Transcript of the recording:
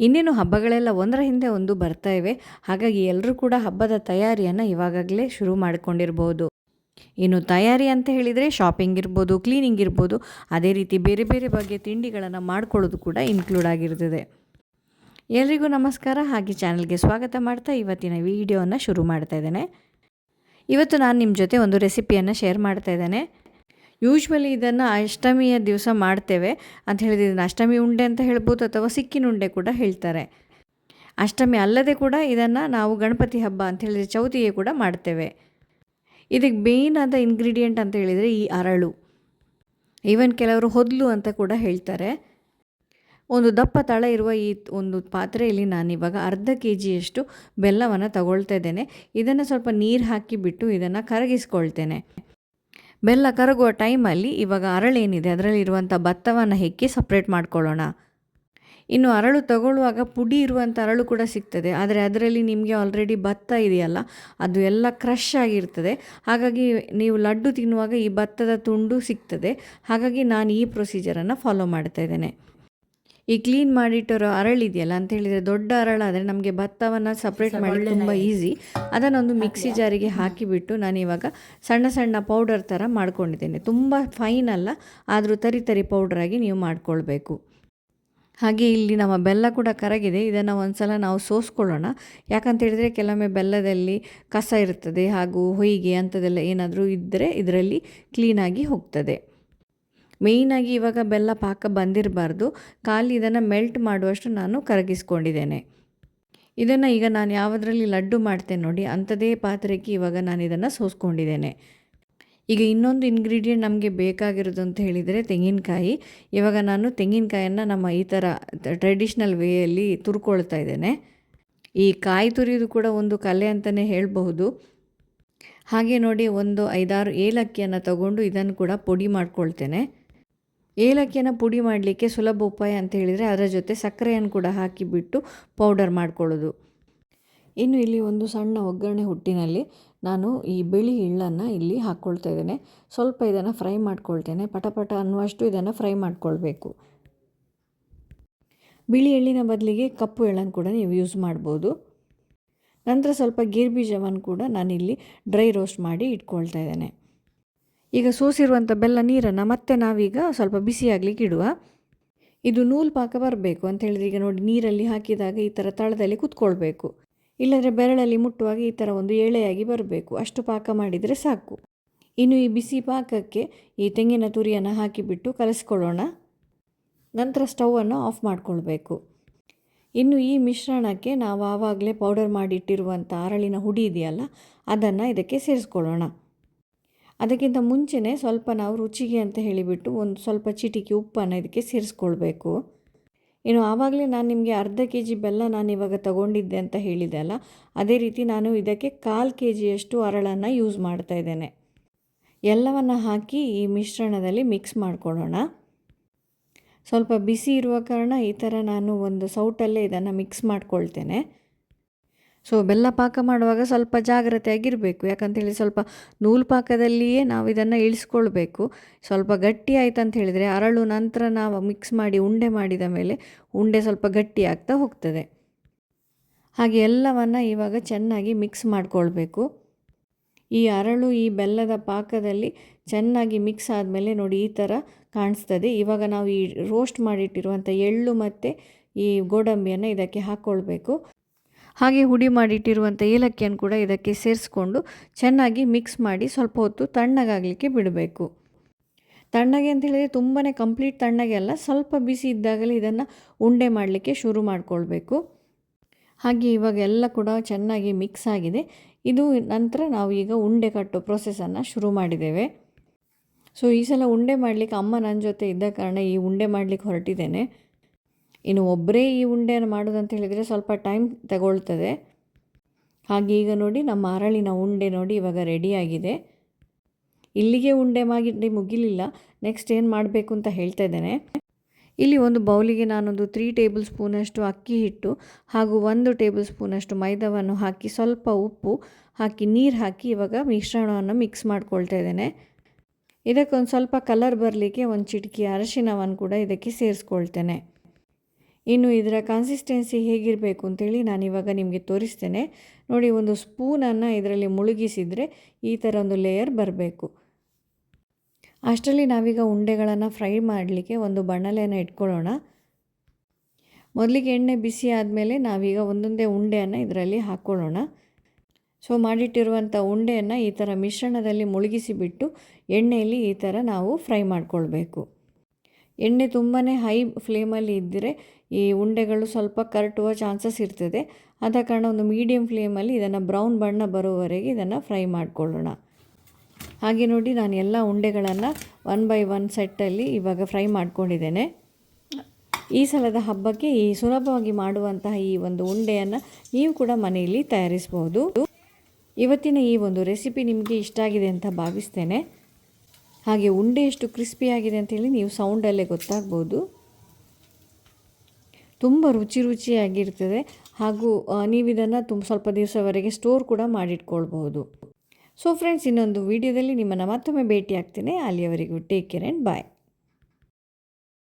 ಇನ್ನೇನು ಹಬ್ಬಗಳೆಲ್ಲ ಒಂದರ ಹಿಂದೆ ಒಂದು ಬರ್ತಾ ಇವೆ. ಹಾಗಾಗಿ ಎಲ್ಲರೂ ಕೂಡ ಹಬ್ಬದ ತಯಾರಿಯನ್ನು ಇವಾಗಲೇ ಶುರು ಮಾಡಿಕೊಂಡಿರ್ಬೋದು. ಇನ್ನು ತಯಾರಿ ಅಂತ ಹೇಳಿದರೆ ಶಾಪಿಂಗ್ ಇರ್ಬೋದು, ಕ್ಲೀನಿಂಗ್ ಇರ್ಬೋದು, ಅದೇ ರೀತಿ ಬೇರೆ ಬೇರೆ ಬಗೆಯ ತಿಂಡಿಗಳನ್ನು ಮಾಡ್ಕೊಳ್ಳೋದು ಕೂಡ ಇನ್ಕ್ಲೂಡ್ ಆಗಿರ್ತದೆ. ಎಲ್ರಿಗೂ ನಮಸ್ಕಾರ. ಹಾಗೆ ಚಾನಲ್ಗೆ ಸ್ವಾಗತ ಮಾಡ್ತಾ ಇವತ್ತಿನ ವಿಡಿಯೋವನ್ನು ಶುರು ಮಾಡ್ತಾ ಇದ್ದೇನೆ. ಇವತ್ತು ನಾನು ನಿಮ್ಮ ಜೊತೆ ಒಂದು ರೆಸಿಪಿಯನ್ನು ಶೇರ್ ಮಾಡ್ತಾ ಇದ್ದೇನೆ. ಯೂಶ್ವಲಿ ಇದನ್ನು ಅಷ್ಟಮಿಯ ದಿವಸ ಮಾಡ್ತೇವೆ ಅಂತ ಹೇಳಿದ್ರೆ ಇದನ್ನು ಅಷ್ಟಮಿ ಉಂಡೆ ಅಂತ ಹೇಳ್ಬೋದು, ಅಥವಾ ಸಿಕ್ಕಿನ ಉಂಡೆ ಕೂಡ ಹೇಳ್ತಾರೆ. ಅಷ್ಟಮಿ ಅಲ್ಲದೆ ಕೂಡ ಇದನ್ನು ನಾವು ಗಣಪತಿ ಹಬ್ಬ ಅಂತ ಹೇಳಿದರೆ ಚೌತಿಗೆ ಕೂಡ ಮಾಡ್ತೇವೆ. ಇದಕ್ಕೆ ಮೇಯ್ನ್ ಆದ ಇಂಗ್ರೀಡಿಯೆಂಟ್ ಅಂತ ಹೇಳಿದರೆ ಈ ಅರಳು, ಈವನ್ ಕೆಲವರು ಹೊದ್ಲು ಅಂತ ಕೂಡ ಹೇಳ್ತಾರೆ. ಒಂದು ದಪ್ಪ ತಳ ಇರುವ ಈ ಒಂದು ಪಾತ್ರೆಯಲ್ಲಿ ನಾನಿವಾಗ ಅರ್ಧ KGಯಷ್ಟು ಬೆಲ್ಲವನ್ನು ತಗೊಳ್ತಾ ಇದ್ದೇನೆ. ಇದನ್ನು ಸ್ವಲ್ಪ ನೀರು ಹಾಕಿಬಿಟ್ಟು ಇದನ್ನು ಕರಗಿಸ್ಕೊಳ್ತೇನೆ. ಬೆಲ್ಲ ಕರಗುವ ಟೈಮಲ್ಲಿ ಇವಾಗ ಅರಳೇನಿದೆ ಅದರಲ್ಲಿರುವಂಥ ಭತ್ತವನ್ನು ಹೆಕ್ಕಿ ಸಪ್ರೇಟ್ ಮಾಡ್ಕೊಳ್ಳೋಣ. ಇನ್ನು ಅರಳು ತಗೊಳ್ಳುವಾಗ ಪುಡಿ ಇರುವಂಥ ಅರಳು ಕೂಡ ಸಿಗ್ತದೆ, ಆದರೆ ಅದರಲ್ಲಿ ನಿಮಗೆ ಆಲ್ರೆಡಿ ಭತ್ತ ಇದೆಯಲ್ಲ ಅದು ಎಲ್ಲ ಕ್ರಷ್ ಆಗಿರ್ತದೆ. ಹಾಗಾಗಿ ನೀವು ಲಡ್ಡು ತಿನ್ನುವಾಗ ಈ ಭತ್ತದ ತುಂಡು ಸಿಗ್ತದೆ. ಹಾಗಾಗಿ ನಾನು ಈ ಪ್ರೊಸೀಜರನ್ನು ಫಾಲೋ ಮಾಡ್ತಾ ಇದ್ದೇನೆ. ಈ ಕ್ಲೀನ್ ಮಾಡಿಟ್ಟಿರೋ ಅರಳಿದೆಯಲ್ಲ ಅಂತ ಹೇಳಿದರೆ ದೊಡ್ಡ ಅರಳಾದರೆ ನಮಗೆ ಭತ್ತವನ್ನು ಸಪ್ರೇಟ್ ಮಾಡಿ ತುಂಬ ಈಸಿ. ಅದನ್ನೊಂದು ಮಿಕ್ಸಿ ಜಾರಿಗೆ ಹಾಕಿಬಿಟ್ಟು ನಾನಿವಾಗ ಸಣ್ಣ ಸಣ್ಣ ಪೌಡರ್ ಥರ ಮಾಡ್ಕೊಂಡಿದ್ದೇನೆ. ತುಂಬ ಫೈನ್ ಅಲ್ಲ, ಆದರೂ ತರಿ ಪೌಡ್ರಾಗಿ ನೀವು ಮಾಡ್ಕೊಳ್ಬೇಕು. ಹಾಗೆ ಇಲ್ಲಿ ನಮ್ಮ ಬೆಲ್ಲ ಕೂಡ ಕರಗಿದೆ. ಇದನ್ನು ಒಂದು ಸಲ ನಾವು ಸೋಸ್ಕೊಳ್ಳೋಣ. ಯಾಕಂತ ಹೇಳಿದರೆ ಕೆಲವೊಮ್ಮೆ ಬೆಲ್ಲದಲ್ಲಿ ಕಸ ಇರ್ತದೆ, ಹಾಗೂ ಹೊಯ್ಗೆ ಅಂಥದ್ದೆಲ್ಲ ಏನಾದರೂ ಇದ್ದರೆ ಇದರಲ್ಲಿ ಕ್ಲೀನಾಗಿ ಹೋಗ್ತದೆ. ಮೇಯ್ನಾಗಿ ಇವಾಗ ಬೆಲ್ಲ ಪಾಕ ಬಂದಿರಬಾರ್ದು, ಖಾಲಿ ಇದನ್ನು ಮೆಲ್ಟ್ ಮಾಡುವಷ್ಟು ನಾನು ಕರಗಿಸ್ಕೊಂಡಿದ್ದೇನೆ. ಇದನ್ನು ಈಗ ನಾನು ಯಾವುದರಲ್ಲಿ ಲಡ್ಡು ಮಾಡ್ತೇನೆ ನೋಡಿ ಅಂಥದೇ ಪಾತ್ರೆಗೆ ಇವಾಗ ನಾನು ಇದನ್ನು ಸೋಸ್ಕೊಂಡಿದ್ದೇನೆ. ಈಗ ಇನ್ನೊಂದು ಇಂಗ್ರೀಡಿಯೆಂಟ್ ನಮಗೆ ಬೇಕಾಗಿರೋದು ಅಂತ ಹೇಳಿದರೆ ತೆಂಗಿನಕಾಯಿ. ಇವಾಗ ನಾನು ತೆಂಗಿನಕಾಯನ್ನು ನಮ್ಮ ಈ ಥರ ಟ್ರೆಡಿಷ್ನಲ್ ವೇಯಲ್ಲಿ ತುರ್ಕೊಳ್ತಾ ಇದ್ದೇನೆ. ಈ ಕಾಯಿ ತುರಿಯೋದು ಕೂಡ ಒಂದು ಕಲೆ ಅಂತಲೇ ಹೇಳಬಹುದು. ಹಾಗೆ ನೋಡಿ ಒಂದು 5-6 ಏಲಕ್ಕಿಯನ್ನು ತಗೊಂಡು ಇದನ್ನು ಕೂಡ ಪುಡಿ ಮಾಡ್ಕೊಳ್ತೇನೆ. ಏಲಕ್ಕಿಯನ್ನು ಪುಡಿ ಮಾಡಲಿಕ್ಕೆ ಸುಲಭ ಉಪಾಯ ಅಂತ ಹೇಳಿದರೆ ಅದರ ಜೊತೆ ಸಕ್ಕರೆಯನ್ನು ಕೂಡ ಹಾಕಿಬಿಟ್ಟು ಪೌಡರ್ ಮಾಡ್ಕೊಳ್ಳೋದು. ಇನ್ನು ಇಲ್ಲಿ ಒಂದು ಸಣ್ಣ ಒಗ್ಗರಣೆ ಹುಟ್ಟಿನಲ್ಲಿ ನಾನು ಈ ಬಿಳಿ ಎಳ್ಳನ್ನು ಇಲ್ಲಿ ಹಾಕ್ಕೊಳ್ತಾ ಇದ್ದೇನೆ. ಸ್ವಲ್ಪ ಇದನ್ನು ಫ್ರೈ ಮಾಡ್ಕೊಳ್ತೇನೆ. ಪಟಪಟ ಅನ್ನುವಷ್ಟು ಇದನ್ನು ಫ್ರೈ ಮಾಡ್ಕೊಳ್ಬೇಕು. ಬಿಳಿ ಎಳ್ಳಿನ ಬದಲಿಗೆ ಕಪ್ಪು ಎಳ್ಳನ್ನು ಕೂಡ ನೀವು ಯೂಸ್ ಮಾಡ್ಬೋದು. ನಂತರ ಸ್ವಲ್ಪ ಗೇರು ಬೀಜವನ್ನು ಕೂಡ ನಾನಿಲ್ಲಿ ಡ್ರೈ ರೋಸ್ಟ್ ಮಾಡಿ ಇಟ್ಕೊಳ್ತಾ ಇದ್ದೇನೆ. ಈಗ ಸೋಸಿರುವಂಥ ಬೆಲ್ಲ ನೀರನ್ನು ಮತ್ತೆ ನಾವೀಗ ಸ್ವಲ್ಪ ಬಿಸಿಯಾಗಲಿಕ್ಕೆ ಇಡುವ. ಇದು ನೂಲು ಪಾಕ ಬರಬೇಕು ಅಂತ ಹೇಳಿದ್ರೆ ಈಗ ನೋಡಿ ನೀರಲ್ಲಿ ಹಾಕಿದಾಗ ಈ ಥರ ತಳದಲ್ಲಿ ಕುತ್ಕೊಳ್ಬೇಕು. ಇಲ್ಲಂದರೆ ಬೆರಳಲ್ಲಿ ಮುಟ್ಟುವಾಗ ಈ ಥರ ಒಂದು ಎಳೆಯಾಗಿ ಬರಬೇಕು. ಅಷ್ಟು ಪಾಕ ಮಾಡಿದರೆ ಸಾಕು. ಇನ್ನು ಈ ಬಿಸಿ ಪಾಕಕ್ಕೆ ಈ ತೆಂಗಿನ ತುರಿಯನ್ನು ಹಾಕಿಬಿಟ್ಟು ಕಲಸಿಕೊಳ್ಳೋಣ. ನಂತರ ಸ್ಟವನ್ನು ಆಫ್ ಮಾಡಿಕೊಳ್ಬೇಕು. ಇನ್ನು ಈ ಮಿಶ್ರಣಕ್ಕೆ ನಾವು ಆವಾಗಲೇ ಪೌಡರ್ ಮಾಡಿಟ್ಟಿರುವಂಥ ಅರಳಿನ ಹುಡಿ ಇದೆಯಲ್ಲ ಅದನ್ನು ಇದಕ್ಕೆ ಸೇರಿಸ್ಕೊಳ್ಳೋಣ. ಅದಕ್ಕಿಂತ ಮುಂಚೆನೇ ಸ್ವಲ್ಪ ನಾವು ರುಚಿಗೆ ಅಂತ ಹೇಳಿಬಿಟ್ಟು ಒಂದು ಸ್ವಲ್ಪ ಚಿಟಿಕೆ ಉಪ್ಪನ್ನು ಇದಕ್ಕೆ ಸೇರಿಸ್ಕೊಳ್ಬೇಕು. ಇನ್ನು ಆವಾಗಲೇ ನಾನು ನಿಮಗೆ ಅರ್ಧ KG ಬೆಲ್ಲ ನಾನು ಇವಾಗ ತಗೊಂಡಿದ್ದೆ ಅಂತ ಹೇಳಿದೆ ಅಲ್ಲ, ಅದೇ ರೀತಿ ನಾನು ಇದಕ್ಕೆ 1/4 KGಯಷ್ಟು ಅರಳನ್ನು ಯೂಸ್ ಮಾಡ್ತಾ ಇದ್ದೇನೆ. ಎಲ್ಲವನ್ನು ಹಾಕಿ ಈ ಮಿಶ್ರಣದಲ್ಲಿ ಮಿಕ್ಸ್ ಮಾಡ್ಕೊಳ್ಳೋಣ. ಸ್ವಲ್ಪ ಬಿಸಿ ಇರುವ ಕಾರಣ ಈ ಥರ ನಾನು ಒಂದು ಸೌಟಲ್ಲೇ ಇದನ್ನು ಮಿಕ್ಸ್ ಮಾಡ್ಕೊಳ್ತೇನೆ. ಸೊ ಬೆಲ್ಲ ಪಾಕ ಮಾಡುವಾಗ ಸ್ವಲ್ಪ ಜಾಗ್ರತೆಯಾಗಿರಬೇಕು. ಯಾಕಂತೇಳಿ ಸ್ವಲ್ಪ ನೂಲು ಪಾಕದಲ್ಲಿಯೇ ನಾವು ಇದನ್ನು ಇಳಿಸ್ಕೊಳ್ಬೇಕು. ಸ್ವಲ್ಪ ಗಟ್ಟಿ ಆಯ್ತು ಅಂತ ಹೇಳಿದರೆ ಅರಳು ನಂತರ ನಾವು ಮಿಕ್ಸ್ ಮಾಡಿ ಉಂಡೆ ಮಾಡಿದ ಮೇಲೆ ಉಂಡೆ ಸ್ವಲ್ಪ ಗಟ್ಟಿ ಆಗ್ತಾ ಹೋಗ್ತದೆ. ಹಾಗೆ ಎಲ್ಲವನ್ನು ಇವಾಗ ಚೆನ್ನಾಗಿ ಮಿಕ್ಸ್ ಮಾಡಿಕೊಳ್ಬೇಕು. ಈ ಅರಳು ಈ ಬೆಲ್ಲದ ಪಾಕದಲ್ಲಿ ಚೆನ್ನಾಗಿ ಮಿಕ್ಸ್ ಆದಮೇಲೆ ನೋಡಿ ಈ ಥರ ಕಾಣಿಸ್ತದೆ. ಇವಾಗ ನಾವು ಈ ರೋಸ್ಟ್ ಮಾಡಿಟ್ಟಿರುವಂಥ ಎಳ್ಳು ಮತ್ತು ಈ ಗೋಡಂಬಿಯನ್ನು ಇದಕ್ಕೆ ಹಾಕ್ಕೊಳ್ಬೇಕು. ಹಾಗೆ ಹುಡಿ ಮಾಡಿಟ್ಟಿರುವಂಥ ಏಲಕ್ಕಿಯನ್ನು ಕೂಡ ಇದಕ್ಕೆ ಸೇರಿಸ್ಕೊಂಡು ಚೆನ್ನಾಗಿ ಮಿಕ್ಸ್ ಮಾಡಿ ಸ್ವಲ್ಪ ಹೊತ್ತು ತಣ್ಣಗಾಗಲಿಕ್ಕೆ ಬಿಡಬೇಕು. ತಣ್ಣಗೆ ಅಂತ ಹೇಳಿದರೆ ತುಂಬಾ ಕಂಪ್ಲೀಟ್ ತಣ್ಣಗೆ ಅಲ್ಲ, ಸ್ವಲ್ಪ ಬಿಸಿ ಇದ್ದಾಗಲೇ ಇದನ್ನು ಉಂಡೆ ಮಾಡಲಿಕ್ಕೆ ಶುರು ಮಾಡಿಕೊಳ್ಬೇಕು. ಹಾಗೆ ಇವಾಗ ಎಲ್ಲ ಕೂಡ ಚೆನ್ನಾಗಿ ಮಿಕ್ಸ್ ಆಗಿದೆ. ಇದು ನಂತರ ನಾವು ಈಗ ಉಂಡೆ ಕಟ್ಟೋ ಪ್ರೊಸೆಸನ್ನು ಶುರು ಮಾಡಿದ್ದೇವೆ. ಸೊ ಈ ಸಲ ಉಂಡೆ ಮಾಡಲಿಕ್ಕೆ ಅಮ್ಮ ನನ್ನ ಜೊತೆ ಇದ್ದ ಕಾರಣ ಈ ಉಂಡೆ ಮಾಡಲಿಕ್ಕೆ ಹೊರಟಿದ್ದೇನೆ. ಇನ್ನು ಒಬ್ಬರೇ ಈ ಉಂಡೆಯನ್ನು ಮಾಡೋದಂತ ಹೇಳಿದರೆ ಸ್ವಲ್ಪ ಟೈಮ್ ತಗೊಳ್ತದೆ. ಹಾಗೆ ಈಗ ನೋಡಿ ನಮ್ಮ ಅರಳಿನ ಉಂಡೆ ನೋಡಿ ಇವಾಗ ರೆಡಿಯಾಗಿದೆ. ಇಲ್ಲಿಗೆ ಉಂಡೆ ಮಾಡಿ ಮುಗಿಲಿಲ್ಲ, ನೆಕ್ಸ್ಟ್ ಏನು ಮಾಡಬೇಕು ಅಂತ ಹೇಳ್ತಾ ಇದ್ದೇನೆ. ಇಲ್ಲಿ ಒಂದು ಬೌಲಿಗೆ ನಾನೊಂದು 3 ಟೇಬಲ್ ಸ್ಪೂನಷ್ಟು ಅಕ್ಕಿ ಹಿಟ್ಟು ಹಾಗೂ 1 ಟೇಬಲ್ ಸ್ಪೂನಷ್ಟು ಮೈದಾವನ್ನು ಹಾಕಿ ಸ್ವಲ್ಪ ಉಪ್ಪು ಹಾಕಿ ನೀರು ಹಾಕಿ ಇವಾಗ ಮಿಶ್ರಣವನ್ನು ಮಿಕ್ಸ್ ಮಾಡ್ಕೊಳ್ತಾ ಇದ್ದೇನೆ. ಇದಕ್ಕೊಂದು ಸ್ವಲ್ಪ ಕಲರ್ ಬರಲಿಕ್ಕೆ ಒಂದು ಚಿಟಿಕೆ ಅರಿಶಿನವನ್ನು ಕೂಡ ಇದಕ್ಕೆ ಸೇರಿಸ್ಕೊಳ್ತೇನೆ. ಇನ್ನು ಇದರ ಕನ್ಸಿಸ್ಟೆನ್ಸಿ ಹೇಗಿರಬೇಕು ಅಂತೇಳಿ ನಾನಿವಾಗ ನಿಮಗೆ ತೋರಿಸ್ತೇನೆ. ನೋಡಿ, ಒಂದು ಸ್ಪೂನನ್ನು ಇದರಲ್ಲಿ ಮುಳುಗಿಸಿದರೆ ಈ ಥರ ಒಂದು ಲೇಯರ್ ಬರಬೇಕು. ಅಷ್ಟರಲ್ಲಿ ನಾವೀಗ ಉಂಡೆಗಳನ್ನು ಫ್ರೈ ಮಾಡಲಿಕ್ಕೆ ಒಂದು ಬಾಣಲೆಯನ್ನು ಇಟ್ಕೊಳ್ಳೋಣ. ಮೊದಲಿಗೆ ಎಣ್ಣೆ ಬಿಸಿ ಆದಮೇಲೆ ನಾವೀಗ ಒಂದೊಂದೇ ಉಂಡೆಯನ್ನು ಇದರಲ್ಲಿ ಹಾಕ್ಕೊಳ್ಳೋಣ. ಸೊ ಮಾಡಿಟ್ಟಿರುವಂಥ ಉಂಡೆಯನ್ನು ಈ ಥರ ಮಿಶ್ರಣದಲ್ಲಿ ಮುಳುಗಿಸಿಬಿಟ್ಟು ಎಣ್ಣೆಯಲ್ಲಿ ಈ ಥರ ನಾವು ಫ್ರೈ ಮಾಡಿಕೊಳ್ಬೇಕು. ಎಣ್ಣೆ ತುಂಬಾ ಹೈ ಫ್ಲೇಮಲ್ಲಿ ಇದ್ದರೆ ಈ ಉಂಡೆಗಳು ಸ್ವಲ್ಪ ಕರಟುವ ಚಾನ್ಸಸ್ ಇರ್ತದೆ. ಆದ ಕಾರಣ ಒಂದು ಮೀಡಿಯಮ್ ಫ್ಲೇಮಲ್ಲಿ ಇದನ್ನು ಬ್ರೌನ್ ಬಣ್ಣ ಬರೋವರೆಗೆ ಇದನ್ನು ಫ್ರೈ ಮಾಡಿಕೊಳ್ಳೋಣ. ಹಾಗೆ ನೋಡಿ, ನಾನು ಎಲ್ಲ ಉಂಡೆಗಳನ್ನು 1 ಬೈ 1 ಸೆಟ್ಟಲ್ಲಿ ಇವಾಗ ಫ್ರೈ ಮಾಡ್ಕೊಂಡಿದ್ದೇನೆ. ಈ ಸಲದ ಹಬ್ಬಕ್ಕೆ ಈ ಸುಲಭವಾಗಿ ಮಾಡುವಂತಹ ಈ ಒಂದು ಉಂಡೆಯನ್ನು ನೀವು ಕೂಡ ಮನೆಯಲ್ಲಿ ತಯಾರಿಸಬಹುದು. ಇವತ್ತಿನ ಈ ಒಂದು ರೆಸಿಪಿ ನಿಮಗೆ ಇಷ್ಟ ಆಗಿದೆ ಅಂತ ಭಾವಿಸ್ತೇನೆ. ಹಾಗೆ ಉಂಡೆ ಎಷ್ಟು ಕ್ರಿಸ್ಪಿಯಾಗಿದೆ ಅಂತೇಳಿ ನೀವು ಸೌಂಡಲ್ಲೇ ಗೊತ್ತಾಗ್ಬೋದು. ತುಂಬ ರುಚಿಯಾಗಿರ್ತದೆ. ಹಾಗೂ ನೀವು ಇದನ್ನು ಸ್ವಲ್ಪ ದಿವಸವರೆಗೆ ಸ್ಟೋರ್ ಕೂಡ ಮಾಡಿಟ್ಕೊಳ್ಬಹುದು. ಸೊ ಫ್ರೆಂಡ್ಸ್, ಇನ್ನೊಂದು ವಿಡಿಯೋದಲ್ಲಿ ನಿಮ್ಮನ್ನು ಮತ್ತೊಮ್ಮೆ ಭೇಟಿ ಆಗ್ತೇನೆ. ಅಲ್ಲಿಯವರೆಗೂ ಟೇಕ್ ಕೇರ್ ಆ್ಯಂಡ್ ಬಾಯ್.